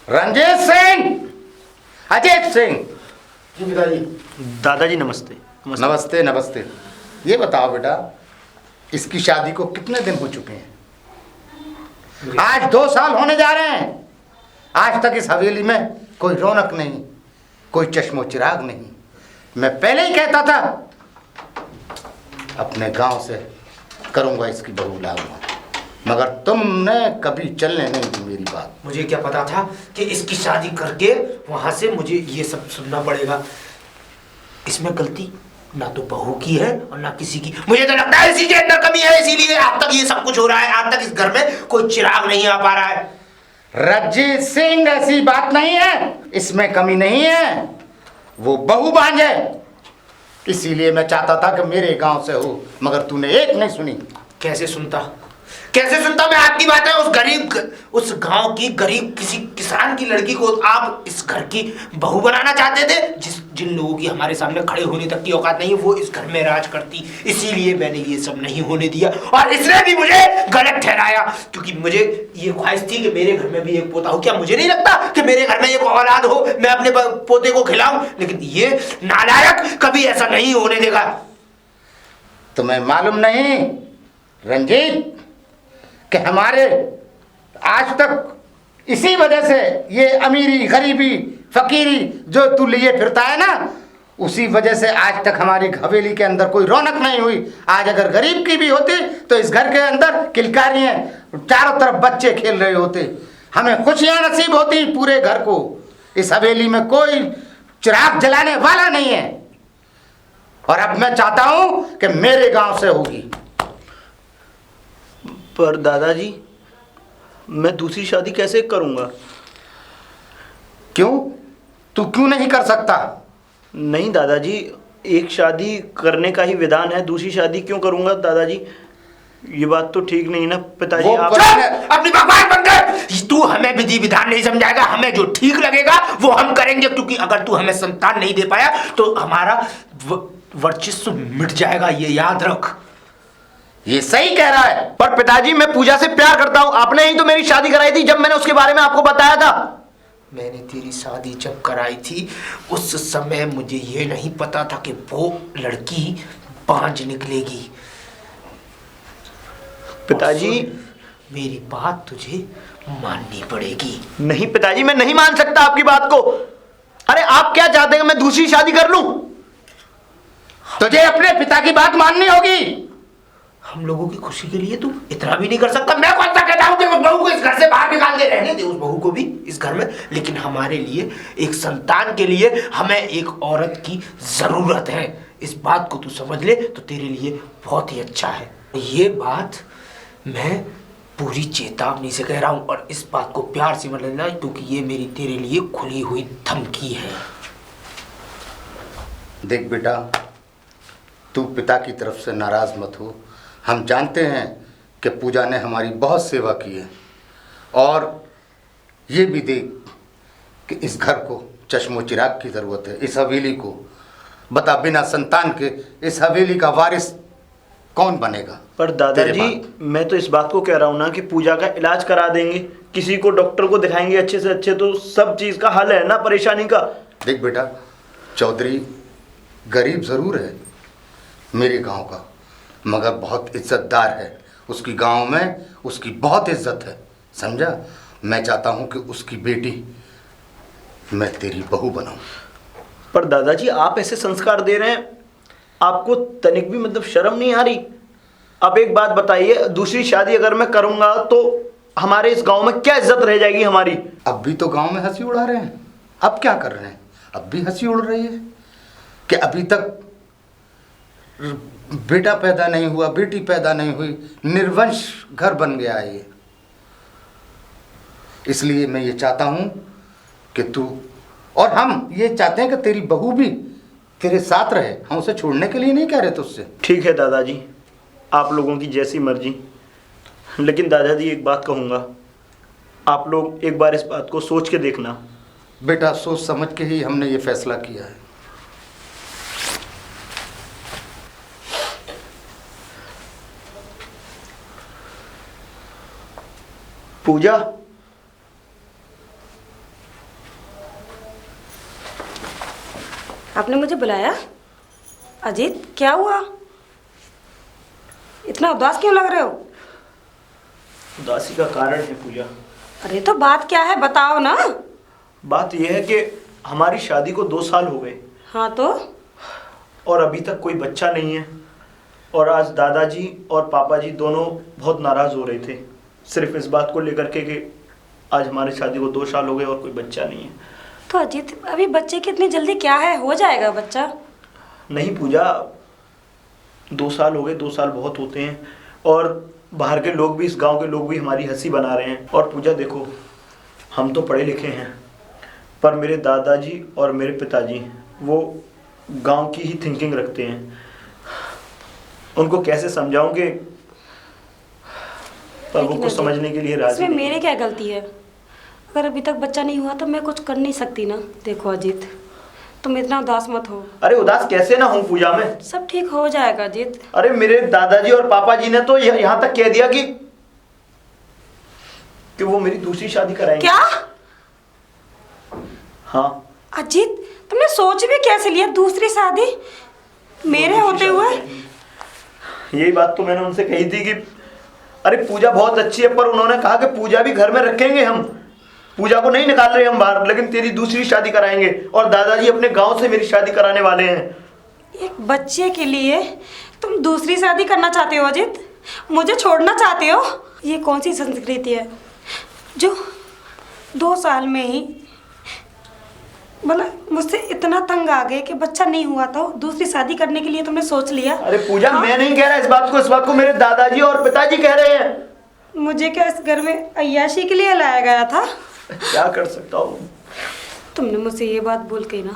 रंजीत सिंह, अजीत सिंह। जी पिताजी। दादाजी नमस्ते। नमस्ते नमस्ते। ये बताओ बेटा, इसकी शादी को कितने दिन हो चुके हैं? आज 2 साल होने जा रहे हैं। आज तक इस हवेली में कोई रौनक नहीं, कोई चश्मो चिराग नहीं। मैं पहले ही कहता था अपने गांव से करूंगा इसकी बहू लाऊंगा, मगर तुमने कभी चलने नहीं दी मेरी बात। मुझे क्या पता था कि इसकी शादी करके वहां से मुझे ये सब सुनना पड़ेगा। इसमें गलती ना तो बहू की है और ना किसी की। मुझे तो लगता है इसी के अंदर कमी है, इसीलिए आज तक ये सब कुछ हो रहा है। आज तक इस घर में कोई चिराग नहीं आ पा रहा है। रंजीत सिंह, ऐसी बात नहीं है, इसमें कमी नहीं है। वो बहू बांझ है, इसीलिए मैं चाहता था कि मेरे गांव से हो, मगर तूने एक नहीं सुनी। कैसे सुनता मैं आपकी बात है। उस गांव की गरीब किसी किसान की लड़की को आप इस घर की बहू बनाना चाहते थे। जिन लोगों की हमारे सामने खड़े होने तक की औकात नहीं है, वो इस घर में राज करती। इसीलिए मैंने ये सब नहीं होने दिया और इसने भी मुझे गलत ठहराया, क्योंकि मुझे ये ख्वाहिश थी कि मेरे घर में भी एक पोता हो। क्या मुझे नहीं लगता कि मेरे घर में एक औलाद हो, मैं अपने पोते को खिलाऊं? लेकिन ये नालायक कभी ऐसा नहीं होने देगा। तुम्हें मालूम नहीं रंजीत कि हमारे आज तक इसी वजह से ये अमीरी गरीबी फकीरी जो तू लिए फिरता है ना, उसी वजह से आज तक हमारी हवेली के अंदर कोई रौनक नहीं हुई। आज अगर गरीब की भी होती तो इस घर के अंदर किलकारियां, चारों तरफ बच्चे खेल रहे होते, हमें खुशियां नसीब होती पूरे घर को। इस हवेली में कोई चिराग जलाने वाला नहीं है और अब मैं चाहता हूं कि मेरे गांव से होगी। पर दादाजी, मैं दूसरी शादी कैसे करूंगा? क्यों? तू क्यों नहीं कर सकता? नहीं दादाजी, एक शादी करने का ही विधान है, दूसरी शादी क्यों करूंगा दादाजी? ये बात तो ठीक नहीं ना पिताजी। आप अपनी बकवास बंद कर। तू हमें विधि विधान नहीं समझाएगा। हमें जो ठीक लगेगा वो हम करेंगे, क्योंकि अगर तू हमें संतान नहीं दे पाया तो हमारा वर्चस्व मिट जाएगा, ये याद रख। ये सही कह रहा है। पर पिताजी, मैं पूजा से प्यार करता हूं। आपने ही तो मेरी शादी कराई थी जब मैंने उसके बारे में आपको बताया था। मैंने तेरी शादी जब कराई थी उस समय मुझे ये नहीं पता था कि वो लड़की बांझ निकलेगी। पिताजी, मेरी बात तुझे माननी पड़ेगी। नहीं पिताजी, मैं नहीं मान सकता आपकी बात को। अरे आप क्या चाहते हैं, मैं दूसरी शादी कर लूं? तुझे अपने पिता की बात माननी होगी। हम लोगों की खुशी के लिए तू इतना भी नहीं कर सकता? मैं कौन सा कहता हूं कि उस बहू को इस घर से बाहर निकाल दे, रहने दे उस बहू को भी इस घर में। लेकिन हमारे लिए, एक संतान के लिए हमें एक औरत की जरूरत है। इस बात को तू समझ ले तो तेरे लिए बहुत ही अच्छा है। ये बात मैं पूरी चेतावनी से कह रहा हूं और इस बात को प्यार से मत लेना, क्योंकि ये मेरी तेरे लिए खुली हुई धमकी है। देख बेटा, तू पिता की तरफ से नाराज मत हो। हम जानते हैं कि पूजा ने हमारी बहुत सेवा की है, और ये भी देख कि इस घर को चश्मो चिराग की ज़रूरत है। इस हवेली को बता, बिना संतान के इस हवेली का वारिस कौन बनेगा? पर दादाजी, मैं तो इस बात को कह रहा हूं ना कि पूजा का इलाज करा देंगे, किसी को डॉक्टर को दिखाएंगे अच्छे से अच्छे, तो सब चीज का हल है ना परेशानी का। देख बेटा, चौधरी गरीब ज़रूर है मेरे गांव का, मगर बहुत इज्जतदार है। उसकी गांव में उसकी बहुत इज्जत है, समझा? मैं चाहता हूं कि उसकी बेटी मैं तेरी बहू बनाऊं। पर दादाजी, आप ऐसे संस्कार दे रहे हैं, आपको तनिक भी मतलब शर्म नहीं आ रही? आप एक बात बताइए, दूसरी शादी अगर मैं करूंगा तो हमारे इस गांव में क्या इज्जत रह जाएगी हमारी? अब भी तो गांव में हंसी उड़ा रहे हैं। अब क्या कर रहे हैं? अब भी हंसी उड़ रही है कि अभी तक बेटा पैदा नहीं हुआ, बेटी पैदा नहीं हुई, निर्वंश घर बन गया है ये। इसलिए मैं ये चाहता हूं कि तू और हम ये चाहते हैं कि तेरी बहू भी तेरे साथ रहे। हम उसे छोड़ने के लिए नहीं कह रहे तुझसे। ठीक है दादाजी, आप लोगों की जैसी मर्जी। लेकिन दादाजी, एक बात कहूँगा, आप लोग एक बार इस बात को सोच के देखना। बेटा, सोच समझ के ही हमने ये फैसला किया है। पूजा, आपने मुझे बुलाया? अजीत, क्या हुआ? इतना उदास क्यों लग रहे हो? उदासी का कारण है पूजा। अरे तो बात क्या है, बताओ ना। बात यह है कि हमारी शादी को 2 साल हो गए हाँ तो? और अभी तक कोई बच्चा नहीं है। और आज दादाजी और पापा जी दोनों बहुत नाराज हो रहे थे, सिर्फ इस बात को लेकर के कि आज हमारी शादी को 2 साल हो गए और कोई बच्चा नहीं है। तो अजीत, अभी बच्चे की इतनी जल्दी क्या है, हो जाएगा बच्चा। नहीं पूजा, 2 साल हो गए, 2 साल बहुत होते हैं। और बाहर के लोग भी, इस गांव के लोग भी हमारी हंसी बना रहे हैं। और पूजा देखो, हम तो पढ़े लिखे हैं, पर मेरे दादाजी और मेरे पिताजी वो गांव की ही थिंकिंग रखते हैं। उनको कैसे समझाऊंगे, पर वो कुछ समझने के लिए राजी इसमें नहीं। मेरी क्या गलती है? अगर अभी तक बच्चा नहीं हुआ तो मैं कुछ कर नहीं सकती ना। देखो अजीत, तुम इतना उदास मत हो। अरे उदास कैसे ना हूँ पूजा में? सब ठीक हो जाएगा अजीत। अरे मेरे दादाजी और पापा जी ने तो यहाँ तक कह दिया कि वो मेरी दूसरी शादी कराएंगे। क्या? हाँ अजीत, तुमने सोच भी कैसे लिया दूसरी शादी मेरे होते हुए? यही बात तो मैंने उनसे कही थी कि अरे पूजा बहुत अच्छी है, पर उन्होंने कहा कि पूजा भी घर में रखेंगे हम, पूजा को नहीं निकाल रहे हम बाहर, लेकिन तेरी दूसरी शादी कराएंगे। और दादाजी अपने गांव से मेरी शादी कराने वाले हैं। एक बच्चे के लिए तुम दूसरी शादी करना चाहते हो अजीत? मुझे छोड़ना चाहते हो? ये कौन सी संस्कृति है जो 2 साल में ही मतलब मुझसे इतना तंग आ गए कि बच्चा नहीं हुआ तो दूसरी शादी करने के लिए तुमने सोच लिया? अरे पूजा, मैं नहीं कह रहा इस बात को मेरे दादाजी और पिताजी कह रहे हैं। मुझे क्या इस घर में अय्याशी के लिए लाया गया था? क्या कर सकता हूँ? तुमने मुझसे ये बात बोल के ना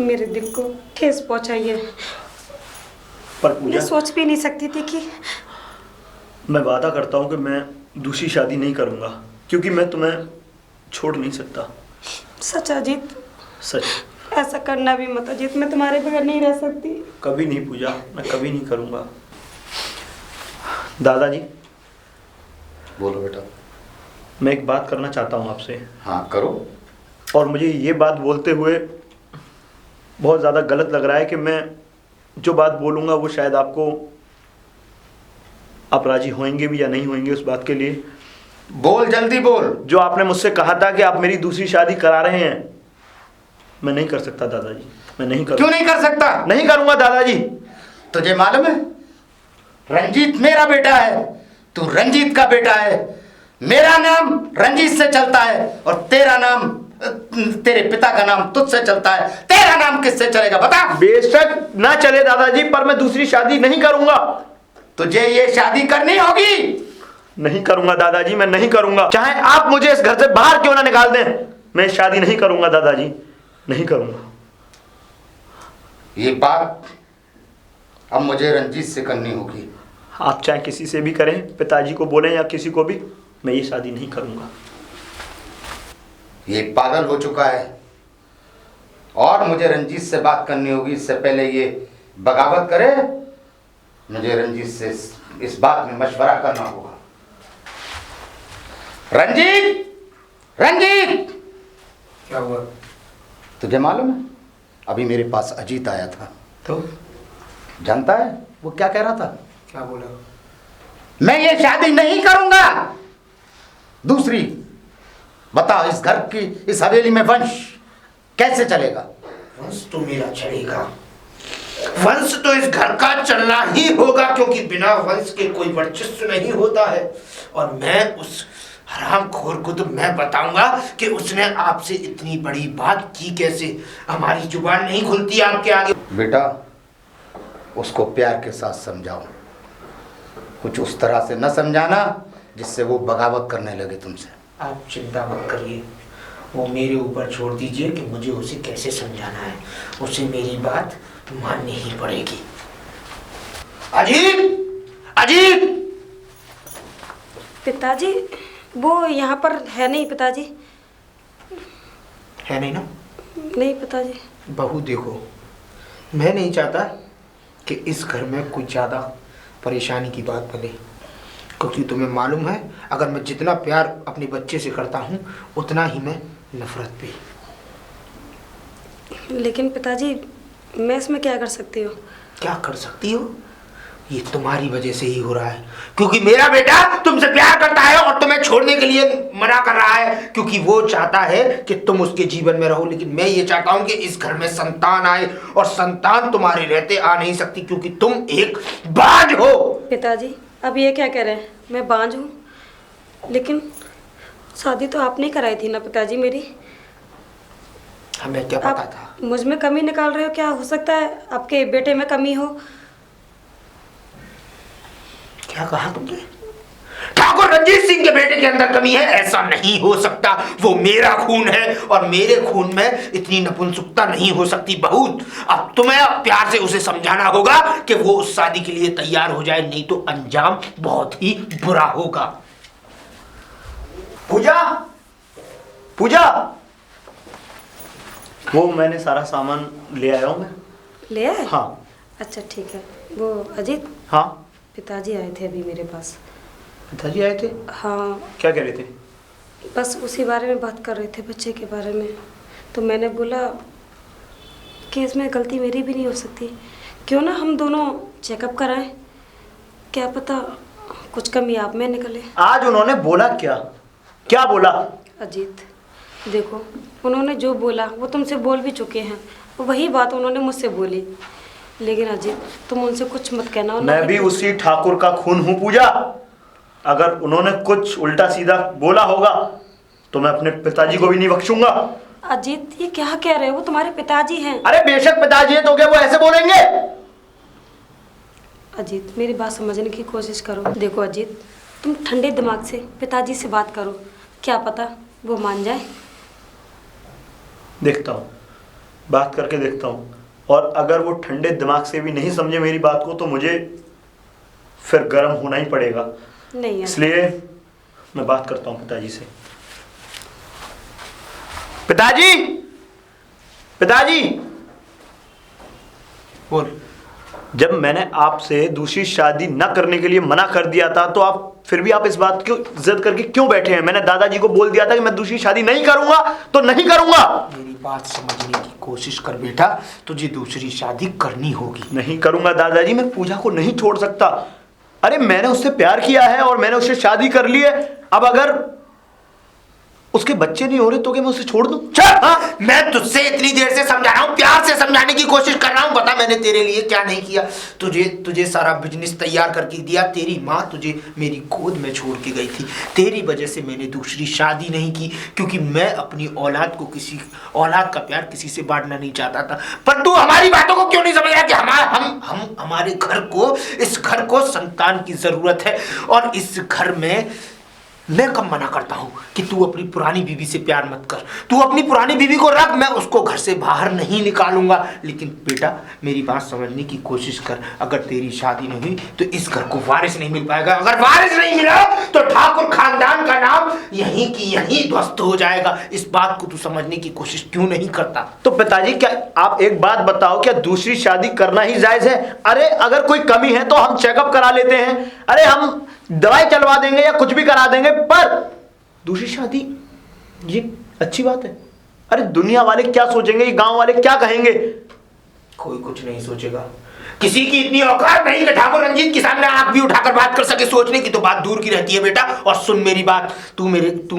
मेरे दिल को ठेस पहुंचाई है। पर मैं पूजा, सोच भी नहीं सकती थी कि मैं वादा करता हूँ कि मैं दूसरी शादी नहीं करूँगा, क्योंकि मैं तुम्हें छोड़ नहीं सकता। सच अजीत? सच। ऐसा करना भी मत अजीत, मैं तुम्हारे बगैर नहीं रह सकती। कभी नहीं पूजा, मैं कभी नहीं करूँगा। दादाजी, बोलो बेटा। मैं एक बात करना चाहता हूँ आपसे। हाँ करो। और मुझे ये बात बोलते हुए बहुत ज़्यादा गलत लग रहा है कि मैं जो बात बोलूँगा वो शायद आप राजी होंगे भी या नहीं होंगे उस बात के लिए। बोल, जल्दी बोल। जो आपने मुझसे कहा था कि आप मेरी दूसरी शादी करा रहे हैं, मैं नहीं कर सकता दादाजी, मैं नहीं करूँगा। क्यों नहीं कर सकता? नहीं करूँगा दादाजी। तुझे मालूम है रंजीत मेरा बेटा है, तू रंजीत का बेटा है। मेरा नाम रंजीत से चलता है और तेरा नाम, तेरे पिता का नाम तुझसे चलता है। तेरा नाम किससे चलेगा बता? बेशक ना चले दादाजी, पर मैं दूसरी शादी नहीं करूँगा। तुझे ये शादी करनी होगी। नहीं करूँगा दादाजी, मैं नहीं करूँगा। चाहे आप मुझे इस घर से बाहर क्यों ना निकाल दें, मैं शादी नहीं करूँगा दादाजी, नहीं करूँगा। ये बात अब मुझे रंजीत से करनी होगी। आप चाहे किसी से भी करें, पिताजी को बोलें या किसी को भी, मैं ये शादी नहीं करूँगा। ये पागल हो चुका है और मुझे रंजीत से बात करनी होगी। इससे पहले ये बगावत करे, मुझे रंजीत से इस बात में मशवरा करना होगा। रंजीत, रंजीत, क्या हुआ? तुझे मालूम है अभी मेरे पास अजीत आया था, तो जानता है वो क्या कह रहा था? क्या बोला? मैं ये शादी नहीं करूंगा दूसरी। बताओ इस घर की, इस हवेली में वंश कैसे चलेगा? वंश तो मेरा चलेगा। वंश तो इस घर का चलना ही होगा, क्योंकि बिना वंश के कोई वर्चस्व नहीं होता है। और मैं उस हरामखोर को तो मैं बताऊंगा कि उसने आपसे इतनी बड़ी बात की कैसे। हमारी जुबान नहीं खुलती आपके आगे। बेटा उसको प्यार के साथ समझाओ, कुछ उस तरह से न समझाना जिससे वो बगावत करने लगे तुमसे। आप चिंता मत करिए, वो मेरे ऊपर छोड़ दीजिए कि मुझे उसे कैसे समझाना है। उसे मेरी बात माननी ही पड़ेगी। अजीत, अजीत! पिताजी, वो यहाँ पर है नहीं पिताजी। है नहीं ना? नहीं पिताजी। बहू देखो, मैं नहीं चाहता कि इस घर में कुछ ज़्यादा परेशानी की बात बने, क्योंकि तुम्हें मालूम है अगर मैं जितना प्यार अपने बच्चे से करता हूँ उतना ही मैं नफरत भी। लेकिन पिताजी मैं इसमें क्या कर सकती हूँ? क्या कर सकती हो? ये तुम्हारी वजह से ही हो रहा है, क्योंकि मेरा बेटा तुमसे प्यार करता है और तुम्हें छोड़ने के लिए मना कर रहा है, क्योंकि वो चाहता है कि तुम उसके जीवन में रहो। लेकिन मैं ये चाहता हूं कि इस घर में संतान आए, और संतान तुम्हारे रहते आ नहीं सकती, क्योंकि तुम एक बांझ हो। पिताजी अब ये क्या कह रहे हैं, मैं बांझ हूँ? लेकिन शादी तो आपने ही कराई थी ना पिताजी मेरी। हमें क्या पता था? आप मुझ में कमी निकाल रहे हो? क्या हो सकता है आपके बेटे में कमी हो? क्या कहा तुमने? ठाकुर रंजीत सिंह के बेटे के अंदर कमी है? ऐसा नहीं हो सकता। वो मेरा खून है और मेरे खून में इतनी नपुंसकता नहीं हो सकती। बहुत अब तुम्हें प्यार से उसे समझाना होगा कि वो उस शादी के लिए तैयार हो जाए, नहीं तो अंजाम बहुत ही बुरा होगा। पूजा, पूजा, वो मैंने सारा सामान ले आया हूँ मैं। ले आए? हाँ। अच्छा ठीक है। वो अजीत, हाँ पिताजी आए थे अभी मेरे पास। पिताजी आए थे? हाँ, क्या कह रहे थे? बस उसी बारे में बात कर रहे थे, बच्चे के बारे में। तो मैंने बोला कि इसमें गलती मेरी भी नहीं हो सकती, क्यों ना हम दोनों चेकअप कराएं, क्या पता कुछ कमी आप में निकले। आज उन्होंने बोला क्या? क्या बोला? अजीत देखो, उन्होंने जो बोला वो तुमसे बोल भी चुके हैं, वही बात उन्होंने मुझसे बोली। लेकिन अजीत तुम उनसे कुछ मत कहना। मैं भी उसी ठाकुर का खून हूँ पूजा। अगर उन्होंने कुछ उल्टा सीधा बोला होगा तो मैं अपने पिताजी को भी नहीं बख्शूंगा। अजीत ये क्या कह रहे हो, वो तुम्हारे पिताजी हैं। अरे बेशक पिताजी है तो क्या वो ऐसे बोलेंगे? अजीत मेरी बात समझने की कोशिश करो। देखो अजीत, तुम ठंडे दिमाग से पिताजी से बात करो, क्या पता वो मान जाए। देखता हूँ, बात करके देखता हूँ, और अगर वो ठंडे दिमाग से भी नहीं समझे मेरी बात को तो मुझे फिर गर्म होना ही पड़ेगा। नहीं, इसलिए मैं बात करता हूँ पिताजी से। पिताजी, पिताजी, बोल। जब मैंने आपसे दूसरी शादी न करने के लिए मना कर दिया था तो आप फिर भी आप इस बात की जिद करके क्यों बैठे हैं? मैंने दादाजी को बोल दिया था कि मैं दूसरी शादी नहीं करूंगा तो नहीं करूंगा। मेरी बात समझने की कोशिश कर बेटा, तुझे दूसरी शादी करनी होगी। नहीं करूंगा दादाजी, मैं पूजा को नहीं छोड़ सकता। अरे मैंने उससे प्यार किया है और मैंने उससे शादी कर ली है। अब अगर उसके बच्चे नहीं हो रहे तो क्या मैं उसे छोड़ दूं? हाँ? मैं तुझसे इतनी देर से समझा रहा हूँ, प्यार से समझाने की कोशिश कर रहा हूँ। बता मैंने तेरे लिए क्या नहीं किया। तुझे सारा बिजनेस तैयार करके दिया। तेरी माँ तुझे मेरी गोद में छोड़ के गई थी। तेरी वजह से मैंने दूसरी शादी नहीं की, क्योंकि मैं अपनी औलाद को औलाद का प्यार किसी से बांटना नहीं चाहता था। पर तू हमारी बातों को क्यों नहीं समझ रहा कि हमारे घर को, इस घर को संतान की जरूरत है। और इस घर में मैं कब मना करता हूं कि तू अपनी पुरानी बीवी से प्यार मत कर। तू अपनी पुरानी बीवी को रख, मैं उसको घर से बाहर नहीं निकालूंगा। लेकिन बेटा मेरी बात समझने की कोशिश कर। अगर तेरी शादी नहीं हुई तो इस घर को वारिस नहीं मिल पाएगा। अगर वारिस नहीं मिला तो ठाकुर खानदान का नाम यहीं की यहीं ध्वस्त हो जाएगा। इस बात को तू समझने की कोशिश क्यों नहीं करता? तो पिताजी क्या आप एक बात बताओ, क्या दूसरी शादी करना ही जायज है? अरे अगर कोई कमी है तो हम चेकअप करा लेते हैं। अरे हम दवाई चलवा देंगे या कुछ भी करा देंगे, पर दूसरी शादी ये अच्छी बात है? अरे दुनिया वाले क्या सोचेंगे, ये गांव वाले क्या कहेंगे? कोई कुछ नहीं सोचेगा। किसी की इतनी औकात नहीं कि ठाकुर रंजीत के सामने आंख भी उठाकर बात कर सके। सोचने की तो बात दूर की रहती है बेटा। और सुन मेरी बात, तू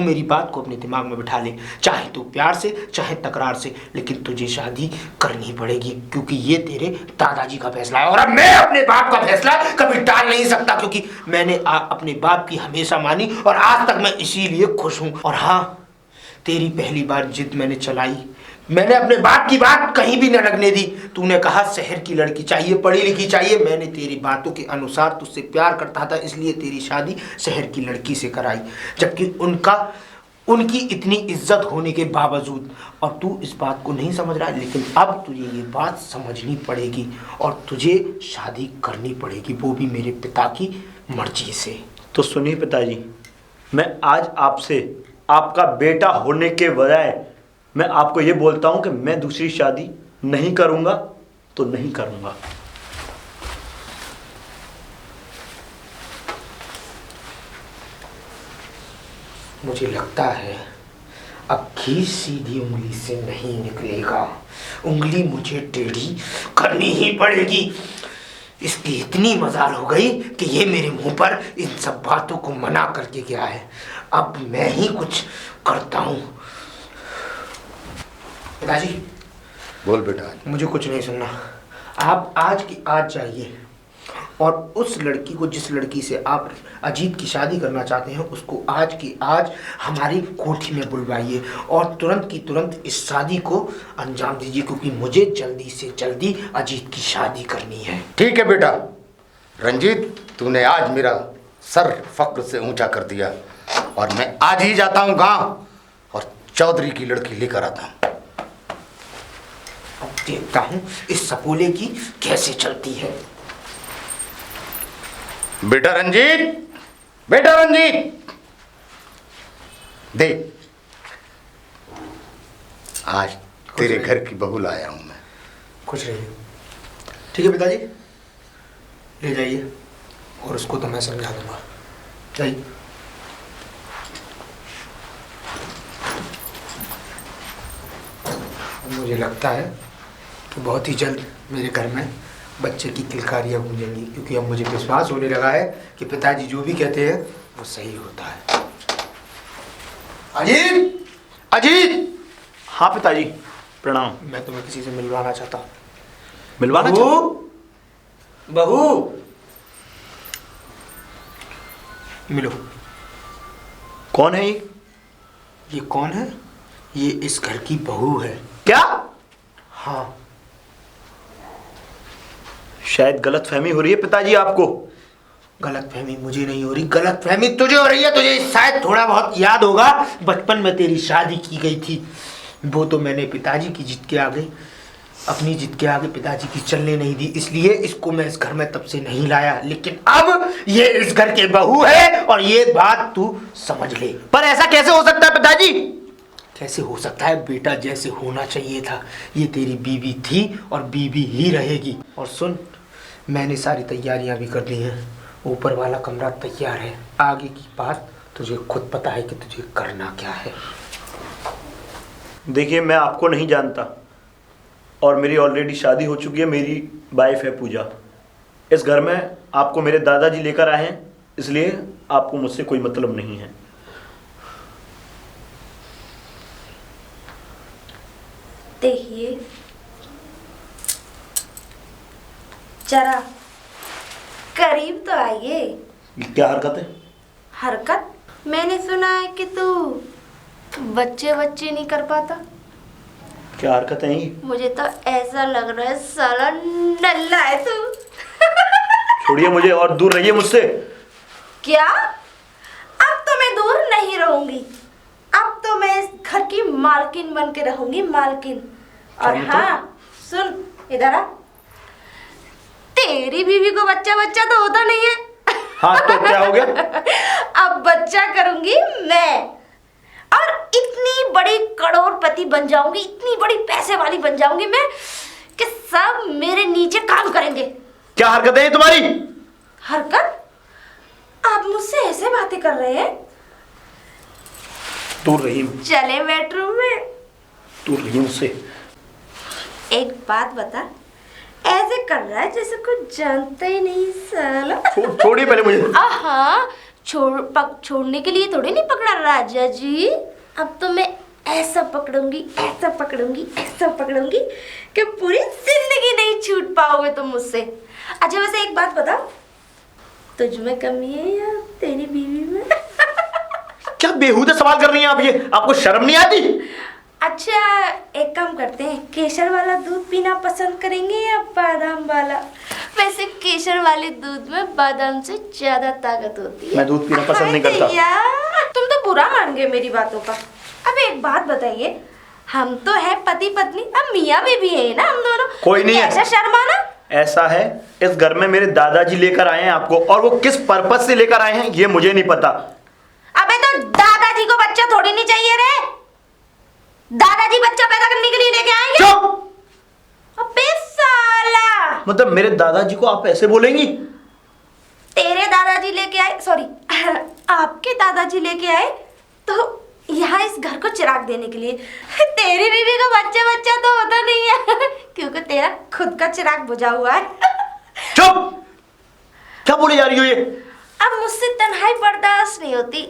मेरी बात को अपने दिमाग में बिठा ले। चाहे तू प्यार से चाहे तकरार से, लेकिन तुझे शादी करनी पड़ेगी, क्योंकि ये तेरे दादाजी का फैसला है। और अब मैं अपने बाप का फैसला कभी टाल नहीं सकता, क्योंकि मैंने अपने बाप की हमेशा मानी और आज तक मैं इसीलिए खुश हूं। और हाँ, तेरी पहली बार जिद मैंने चलाई, मैंने अपने बाप की बात कहीं भी न लगने दी। तूने कहा शहर की लड़की चाहिए, पढ़ी लिखी चाहिए। मैंने तेरी बातों के अनुसार तुझसे प्यार करता था, इसलिए तेरी शादी शहर की लड़की से कराई, जबकि उनकी इतनी इज्जत होने के बावजूद। और तू इस बात को नहीं समझ रहा है, लेकिन अब तुझे ये बात समझनी पड़ेगी और तुझे शादी करनी पड़ेगी, वो भी मेरे पिता की मर्जी से। तो सुनिए पिताजी, मैं आज आपसे आपका बेटा होने के बजाय मैं आपको ये बोलता हूं कि मैं दूसरी शादी नहीं करूंगा तो नहीं करूंगा। मुझे लगता है अब घी सीधी उंगली से नहीं निकलेगा, उंगली मुझे टेढ़ी करनी ही पड़ेगी। इसकी इतनी मजाल हो गई कि ये मेरे मुंह पर इन सब बातों को मना करके गया है। अब मैं ही कुछ करता हूँ। पिताजी बोल बेटा। मुझे कुछ नहीं सुनना। आप आज की आज जाइए और उस लड़की को, जिस लड़की से आप अजीत की शादी करना चाहते हैं, उसको आज की आज हमारी कोठी में बुलवाइए और तुरंत की तुरंत इस शादी को अंजाम दीजिए, क्योंकि मुझे जल्दी से जल्दी अजीत की शादी करनी है। ठीक है बेटा। रंजीत, तूने आज मेरा सर फक्र से ऊंचा कर दिया और मैं आज ही जाता हूं गांव और चौधरी की लड़की लेकर आता हूं। अब देखता हूं इस सपोले की कैसे चलती है। बेटा रंजीत, बेटा रंजीत, देख आज तेरे घर की बहू लाया हूं मैं। खुश रहिए। ठीक है पिताजी, ले जाइए और उसको तो मैं समझा दूंगा। जाइए। मुझे लगता है कि बहुत ही जल्द मेरे घर में बच्चे की किलकारियाँ गूंजेंगी, क्योंकि अब मुझे विश्वास होने लगा है कि पिताजी जो भी कहते हैं वो सही होता है। अजीत, अजीत। हाँ पिताजी, प्रणाम। मैं तुम्हें किसी से मिलवाना चाहता हूँ। मिलवाना बहू, मिलो। कौन है ये कौन है? ये इस घर की बहू है। क्या? हाँ। शायद गलतफहमी हो रही है पिताजी आपको। गलतफहमी मुझे नहीं हो रही, गलतफहमी तुझे हो रही है। तुझे शायद थोड़ा बहुत याद होगा, बचपन में तेरी शादी की गई थी। वो तो मैंने पिताजी की जिद के आगे, अपनी जिद के आगे पिताजी की चलने नहीं दी, इसलिए इसको मैं इस घर में तब से नहीं लाया। लेकिन अब ये इस घर के बहू है और ये बात तू समझ ले। पर ऐसा कैसे हो सकता है पिताजी? कैसे हो सकता है बेटा? जैसे होना चाहिए था। ये तेरी बीवी थी और बीवी ही रहेगी। और सुन, मैंने सारी तैयारियां भी कर ली हैं। ऊपर वाला कमरा तैयार है। आगे की बात तुझे खुद पता है कि तुझे करना क्या है। देखिए, मैं आपको नहीं जानता और मेरी ऑलरेडी शादी हो चुकी है। मेरी वाइफ है पूजा। इस घर में आपको मेरे दादाजी लेकर आए हैं, इसलिए आपको मुझसे कोई मतलब नहीं है। देखिए, जरा करीब तो आइए। क्या हरकत है? हरकत? मैंने सुना है कि तू बच्चे नहीं कर पाता। क्या हरकत है ये? मुझे तो ऐसा लग रहा है साला नल्ला है तू। छोड़िए मुझे और दूर रहिए मुझसे। क्या? अब तो मैं दूर नहीं रहूंगी। अब तो मैं इस घर की मालकिन बन के रहूंगी, मालकिन। और हाँ सुन, इधर आ। तेरी बीवी को बच्चा तो होता नहीं है। हाँ तो क्या हो गया? अब बच्चा करूंगी मैं और इतनी बड़ी करोड़पति बन जाऊंगी, इतनी बड़ी पैसे वाली बन जाऊंगी मैं कि सब मेरे नीचे काम करेंगे। क्या हरकत है ये तुम्हारी? हरकत? आप मुझसे ऐसे बातें कर रहे हैं? दूर रहिए, चले बेडरूम में। दूर रहिए मुझसे। एक बात बता, ऐसे कर रहा है जैसे कुछ जानता ही नहीं साला। छोड़िए पहले मुझे। आहा, छोड़ने के लिए थोड़ी नहीं पकड़ा राजा जी। अब तो मैं ऐसा पकड़ूंगी, ऐसा पकड़ूंगी, ऐसा पकड़ूंगी कि पूरी जिंदगी नहीं छूट पाओगे तुम मुझसे। अच्छा वैसे एक बात बता, तुझ में कमी है या तेरी बीवी में? क्या बेहुदा सवाल कर रही हैं आप ये? आपको शर्म नहीं आती? अच्छा एक काम करते हैं, केसर वाला दूध पीना पसंद करेंगे या बादाम वाला? वैसे केसर वाले दूध में बादाम से ज्यादा ताकत होती है। मैं दूध पीना पसंद नहीं करता। यार तुम तो बुरा मान गए मेरी बातों का। अब एक बात बताइए, हम तो है पति पत्नी, अब मियाँ बीवी है ना हम दोनों। कोई नहीं है। ऐसा शर्माना? ऐसा है, इस घर में मेरे दादाजी लेकर आए हैं आपको, और वो किस पर्पस से लेकर आए हैं ये मुझे नहीं पता। अबे तो दादाजी को बच्चा थोड़ी नहीं चाहिए रे। दादाजी बच्चा पैदा करने के लिए लेके आएंगे? चुप! अबे साला! मतलब मेरे दादाजी को आप ऐसे बोलेंगी? तेरे दादाजी लेके आए, सॉरी आपके दादाजी लेके आए तो यहाँ इस घर को चिराग देने के लिए। तेरी बीवी का बच्चा बच्चा तो होता नहीं है क्योंकि तेरा खुद का चिराग बुझा हुआ है। चुप! क्या बोली जा रही हो ये? अब मुझसे तन्हाई बर्दाश्त नहीं होती,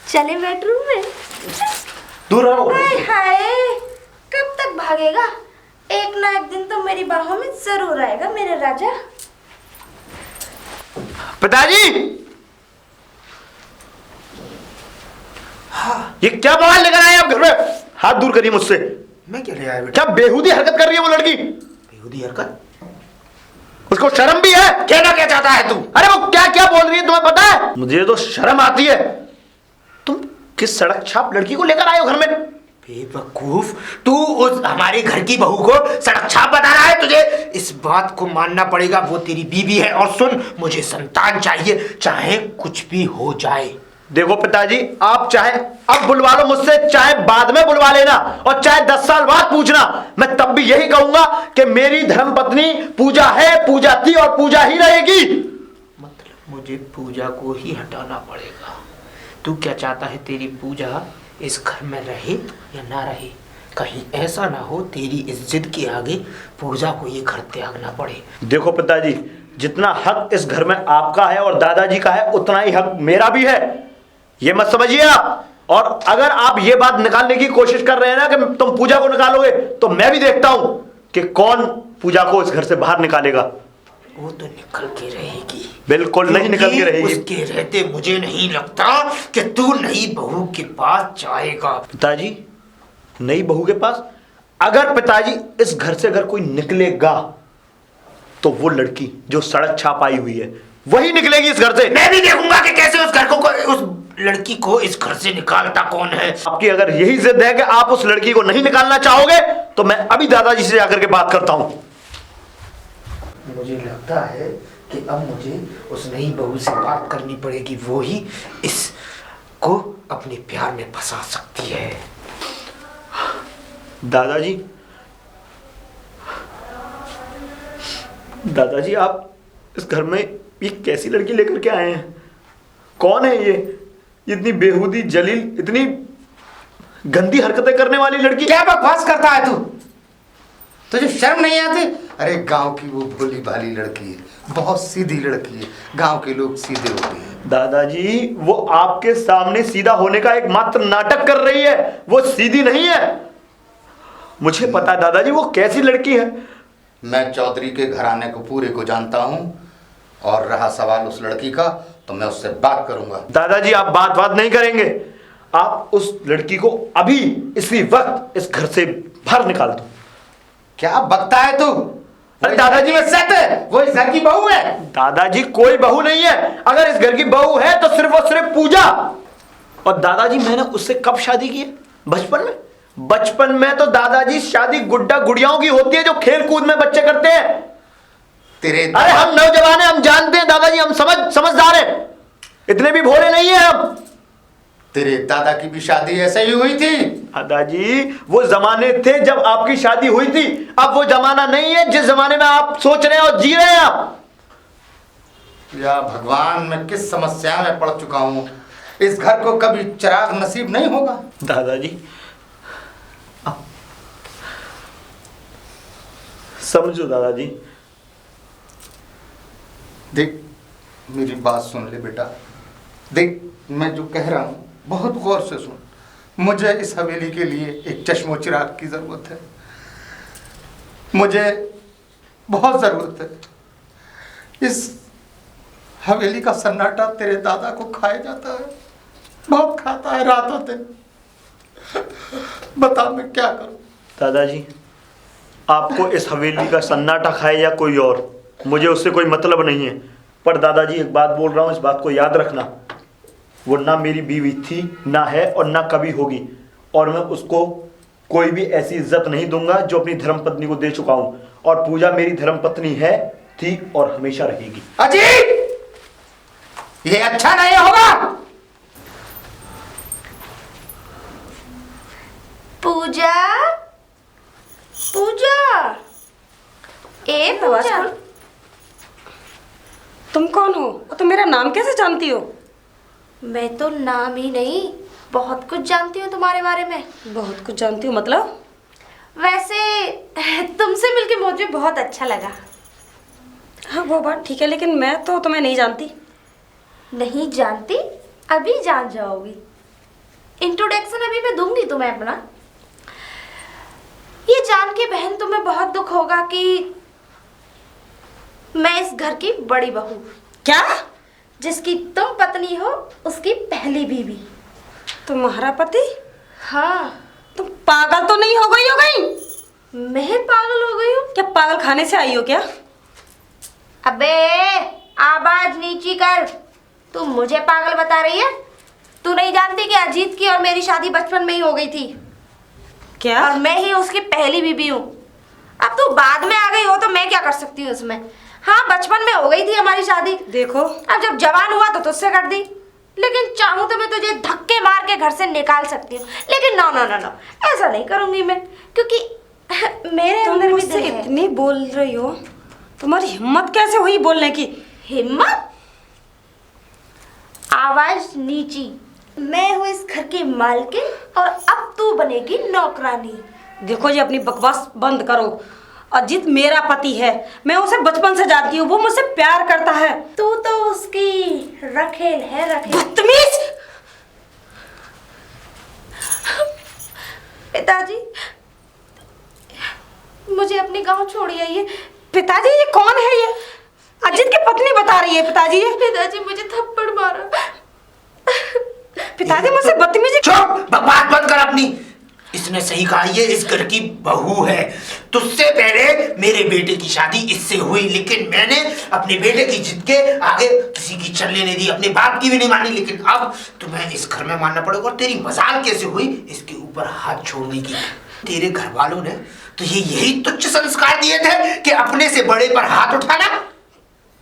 चले बेडरूम में। दूर रहो। हाय हाय, कब तक भागेगा? एक ना एक दिन तो मेरी बाहों में जरूर आएगा मेरे राजा। पिताजी, ये क्या बवाल लेकर आए आप घर में? हाथ दूर करिए मुझसे। मैं क्या ले आया बेटा? क्या बेहुदी हरकत कर रही है वो लड़की? बेहुदी हरकत? उसको शर्म भी है? कहना क्या चाहता है तू? अरे वो क्या क्या बोल रही है तुम्हें पता है? मुझे तो शर्म आती है। तुम किस सड़क छाप लड़की को लेकर आए हो घर में? बेवकूफ, तू उस हमारे घर की बहू को सड़क छाप बता रहा है? तुझे इस बात को मानना पड़ेगा, वो तेरी बीवी है। और सुन, मुझे संतान चाहिए, चाहे कुछ भी हो जाए। देखो पिताजी, आप चाहे अब बुलवा लो मुझसे, चाहे बाद में बुलवा लेना, और चाहे 10 साल बाद पूछना, मैं तब भी यही कहूंगा कि मेरी धर्मपत्नी पूजा है, पूजा थी और पूजा ही रहेगी। मतलब मुझे पूजा को ही हटाना पड़ेगा? तू क्या चाहता है, तेरी पूजा इस घर में रहे या ना रहे? कहीं ऐसा ना हो तेरी इस जिद के आगे पूजा को ये घर त्यागना पड़े। देखो पिताजी, जितना हक इस घर में आपका है और दादाजी का है, उतना ही हक मेरा भी है, ये मत समझिए आप। और अगर आप ये बात निकालने की कोशिश कर रहे हैं ना कि तुम पूजा को निकालोगे, तो मैं भी देखता हूं कि कौन पूजा को इस घर से बाहर निकालेगा। वो तो निकल के रहेगी। बिल्कुल नहीं निकल के रहेगी। उसके रहते मुझे नहीं लगता कि तू नई बहू के पास जाएगा। पिताजी, नई बहू के पास? अगर पिताजी इस घर से अगर कोई निकलेगा तो वो लड़की जो सड़क छाप आई हुई है वही निकलेगी इस घर से। मैं भी देखूंगा कि कैसे उस घर को, उस लड़की को इस घर से निकालता कौन है। आपकी अगर यही जिद है कि आप उस लड़की को नहीं निकालना चाहोगे, तो मैं अभी दादाजी से जाकर के बात करता हूं। मुझे लगता है कि अब मुझे उस नई बहू से बात करनी पड़ेगी, वो ही इसको अपने प्यार में फंसा सकती है। दादाजी, दादाजी, आप इस घर में ये कैसी लड़की लेकर के आए हैं? कौन है ये? इतनी बेहुदी, जलील, इतनी गंदी हरकतें करने वाली लड़की। क्या बकवास करता है तू? तुझे शर्म नहीं आती? अरे गांव की वो भोली भाली लड़की है, बहुत सीधी लड़की है, गांव के लोग सीधे होते हैं। दादाजी, वो आपके सामने सीधा होने का एकमात्र नाटक कर रही है, वो सीधी नहीं है। मुझे पता है दादाजी वो कैसी लड़की है। मैं चौधरी के घराने को पूरे को जानता हूं, और रहा सवाल उस लड़की का, तो मैं उससे बात करूंगा। दादाजी, आप बात नहीं करेंगे, आप उस लड़की को अभी इसी वक्त इस घर से बाहर निकाल दो। क्या बकता है तू? अरे दादाजी, मैं इज्जत है, वो इस घर की बहू है। दादाजी, कोई बहू नहीं है। अगर इस घर की बहू है तो सिर्फ और सिर्फ पूजा। और दादाजी, मैंने उससे कब शादी की है? बचपन में। बचपन में तो दादाजी शादी गुड्डा गुड़ियाओं की होती है, जो खेल कूद में बच्चे करते हैं। अरे हम नौजवान हैं, हम जानते हैं दादाजी, हम समझदार हैं, इतने भी भोले नहीं है हम। तेरे दादा की भी शादी ऐसे ही हुई थी। दादाजी, वो जमाने थे जब आपकी शादी हुई थी, अब वो जमाना नहीं है जिस जमाने में आप सोच रहे हैं और जी रहे हैं आप। या भगवान, मैं किस समस्या में पड़ चुका हूं। इस घर को कभी चिराग नसीब नहीं होगा। दादाजी, समझो दादाजी। देख, मेरी बात सुन ले बेटा। देख, मैं जो कह रहा हूँ बहुत गौर से सुन। मुझे इस हवेली के लिए एक चश्मो चिराग की ज़रूरत है, मुझे बहुत ज़रूरत है। इस हवेली का सन्नाटा तेरे दादा को खाया जाता है, बहुत खाता है रातों दिन। बता मैं क्या करूं? दादाजी, आपको इस हवेली का सन्नाटा खाए या कोई और, मुझे उससे कोई मतलब नहीं है। पर दादाजी, एक बात बोल रहा हूँ, इस बात को याद रखना, वो ना मेरी बीवी थी, ना है और ना कभी होगी। और मैं उसको कोई भी ऐसी इज्जत नहीं दूंगा जो अपनी धर्मपत्नी को दे चुका हूं। और पूजा मेरी धर्मपत्नी है, थी और हमेशा रहेगी। अजी, ये अच्छा नहीं होगा। पूजा, पूजा, ए पूजा, तुम कौन हो और तुम मेरा नाम कैसे जानती हो? मैं तो नाम ही नहीं, बहुत कुछ जानती हूँ तुम्हारे बारे में। बहुत कुछ जानती हूँ मतलब? वैसे तुमसे मिलके मुझे बहुत अच्छा लगा। हाँ वो बात ठीक है, लेकिन मैं तो तुम्हें नहीं जानती। नहीं जानती? अभी जान जाओगी। इंट्रोडक्शन अभी मैं दूंगी तुम्हें अपना। ये जान के बहन तुम्हें बहुत दुख होगा कि मैं इस घर की बड़ी बहू। क्या? जिसकी तुम पत्नी हो, उसकी पहली बीवी। तुम्हारा पति? हाँ। तुम पागल तो नहीं हो गई? मैं पागल हो गई हूँ? क्या पागल खाने से आई हो क्या? अबे आवाज नीची कर। तू मुझे पागल बता रही है? तू नहीं जानती कि अजीत की और मेरी शादी बचपन में ही हो गई थी? क्या? और मैं ही उसकी पहली बीबी हूँ। अब तू बाद में आ गई हो तो मैं क्या कर सकती हूँ उसमें? हाँ, बचपन में हो गई थी हमारी शादी। देखो, अब जब जवान हुआ तो तुझसे कर दी, लेकिन चाहूँ तो मैं तुझे धक्के मार के घर से निकाल सकती हूँ, लेकिन नो नो नो नो, ऐसा नहीं करूँगी मैं, क्योंकि मेरे तुम अंदर भी मुझसे दिल है। इतनी बोल रही हो, तुम्हारी हिम्मत कैसे हुई बोलने की? हिम्मत? आवाज नीची। मैं हूँ इस घर की मालकिन और अब तू बनेगी नौकरानी। देखो जी, अपनी बकवास बंद करो। अजीत मेरा पति है, मैं उसे बचपन से जानती हूँ, वो मुझसे प्यार करता है। तू तो उसकी रखेल है, रखेल। बदतमीज! पिताजी, मुझे अपने गांव छोड़ आइए। पिताजी ये कौन है? ये अजीत की पत्नी बता रही है पिताजी। ये पिताजी मुझे थप्पड़ मारा। पिताजी मुझसे बदतमीजी। चुप, बकवास बंद कर अपनी। इसने सही कहा, ये इस घर की बहू है। तुझसे पहले मेरे बेटे की शादी इससे हुई, लेकिन मैंने अपने बेटे की जिद के आगे किसी की चलने नहीं दी, अपने बाप की भी नहीं मानी। लेकिन अब तुम्हें इस घर में मानना पड़ेगा। और तेरी मजाल कैसे हुई इसके ऊपर हाथ छोड़ने की? तेरे घर वालों ने तो ये यही तुच्छ संस्कार दिए थे कि अपने से बड़े पर हाथ उठाना।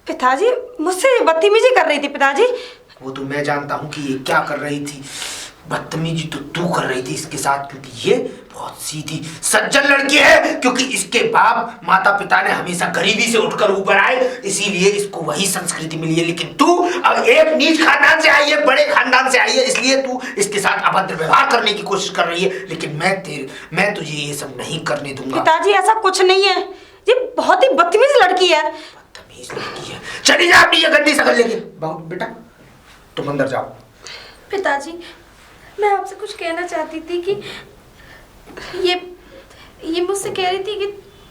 पिताजी मुझसे बदतमीजी कर रही थी पिताजी। वो तो मैं जानता हूँ कि ये क्या कर रही थी। बदतमीजी तो तू कर रही थी इसके साथ, क्योंकि ये बहुत सीधी सज्जन लड़की है। क्योंकि इसके बाप माता पिता ने हमेशा गरीबी से उठकर ऊपर आए, इसीलिए इसको वही संस्कृति मिली है। लेकिन तू अब एक नीच खानदान से आई है, बड़े खानदान से आई है, इसलिए तू इसके साथ अभद्र व्यवहार करने की कोशिश कर रही है। लेकिन मैं तुझे ये सब नहीं करने दूंगा। पिताजी ऐसा कुछ नहीं है, ये बहुत ही बदतमीज लड़की है। बदतमीज लड़की है। चली जा अपनी ये गंदी शकल लेके। बहुत बेटा, तुम अंदर जाओ। पिताजी, मैं आपसे कुछ कहना चाहती थी कि ये मुझसे कह रही थी कि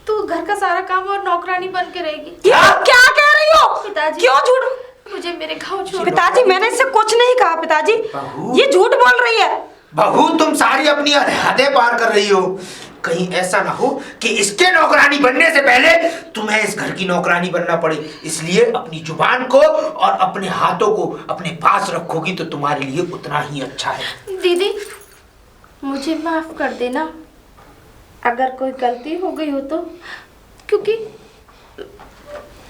तू घर का सारा काम और नौकरानी बन के रहेगी। क्या कह रही हो पिताजी? क्यों झूठ? मुझे मेरे गाँव छोड़। पिताजी मैंने इससे कुछ नहीं कहा पिताजी, ये झूठ बोल रही है। बहू, तुम सारी अपनी हदें पार कर रही हो। कहीं ऐसा ना हो कि इसके नौकरानी बनने से पहले तुम्हें इस घर की नौकरानी बनना पड़े। इसलिए अपनी जुबान को और अपने हाथों को अपने पास रखोगी तो तुम्हारे लिए उतना ही अच्छा है। दीदी, मुझे माफ कर देना अगर कोई गलती हो गई हो तो, क्योंकि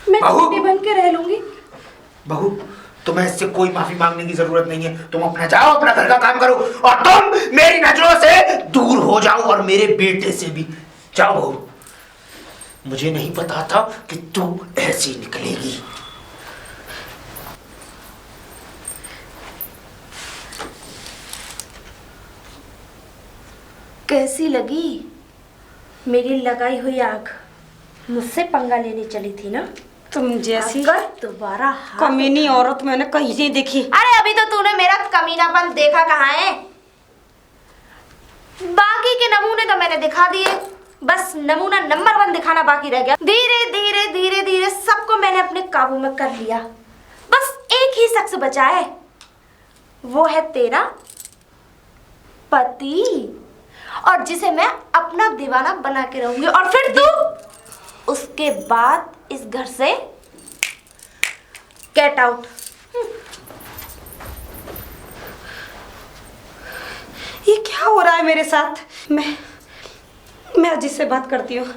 मैं छोटी बन के रह लूंगी। बहू, तुम्हें इससे कोई माफी मांगने की जरूरत नहीं है। तुम अपना जाओ, अपना घर का काम करो और तुम मेरी नजरों से दूर हो जाओ और मेरे बेटे से भी। जाओ बहू, मुझे नहीं पता था कि तू ऐसी निकलेगी। कैसी लगी मेरी लगाई हुई आग? मुझसे पंगा लेने चली थी ना? तुम जैसी अगर दोबारा कमीनी औरत मैंने कहीं नहीं देखी। अरे अभी तो तूने मेरा कमीनापन देखा कहाँ है? बाकी के नमूने तो मैंने दिखा दिए, बस नमूना नंबर 1 दिखाना बाकी रह गया। धीरे धीरे धीरे धीरे सबको मैंने अपने काबू में कर लिया। बस एक ही शख्स बचा है, वो है तेरा पति, और जिसे मैं अपना दीवाना बना के रहूंगी। और फिर तू उसके बाद इस घर से गेट आउट। ये क्या हो रहा है मेरे साथ? मैं अजीत से बात करती हूँ।